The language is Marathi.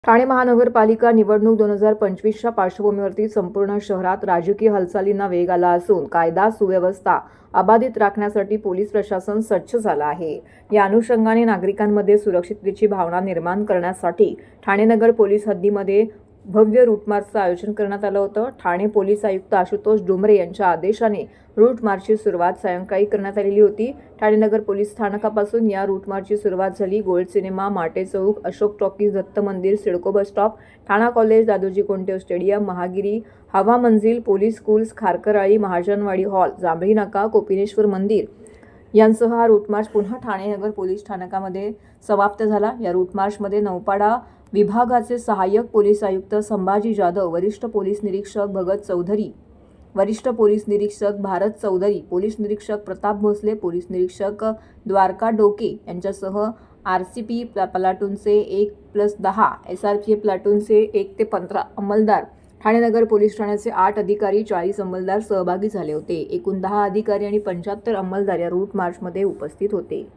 ठाणे महानगरपालिका निवडणूक 2025च्या पार्श्वभूमीवरती संपूर्ण शहरात राजकीय हालचालींना वेग आला असून कायदा सुव्यवस्था अबाधित राखण्यासाठी पोलीस प्रशासन सज्ज झालं आहे। या अनुषंगाने नागरिकांमध्ये सुरक्षिततेची भावना निर्माण करण्यासाठी ठाणे नगर पोलीस हद्दीमध्ये भव्य रूट मार्चचं आयोजन करण्यात आलं होतं। ठाणे पोलीस आयुक्त आशुतोष डोंबरे यांच्या आदेशाने रूट मार्चची सुरुवात सायंकाळी करण्यात आलेली होती। ठाणे नगर पोलीस स्थानकापासून या रूट मार्चची सुरुवात झाली। गोल्ड सिनेमा, माटे चौक, अशोक टॉकीज, दत्त मंदिर, सिडको बस स्टॉप, ठाणा कॉलेज, दादोजी कोंडदेव स्टेडियम, महागिरी, हवा मंजिल, पोलीस स्कूल्स, खारकरआळी, महाजनवाडी हॉल, जांभळी नाका, कोपिनेश्वर मंदिर यांसह हा रूट मार्च पुन्हा ठाणे नगर पोलीस स्थानकामध्ये समाप्त झाला। या रूट मार्चमध्ये नौपाडा विभागाचे सहाय्यक पोलीस आयुक्त संभाजी जाधव, वरिष्ठ पोलीस निरीक्षक भगत चौधरी, वरिष्ठ पोलीस निरीक्षक भारत चौधरी, पोलीस निरीक्षक प्रताप भोसले, पोलीस निरीक्षक द्वारका डोके यांच्यासह आरसीपी प्लाटूनचे 1+10, एसआरपीएफ प्लाटूनचे 1 ते 15 अंमलदार, ठाणे नगर पोलीस ठाण्याचे 8 अधिकारी, 40 अंमलदार सहभागी झाले होते। एकूण 10 अधिकारी आणि 75 अंमलदार या रूट मार्चमध्ये उपस्थित होते।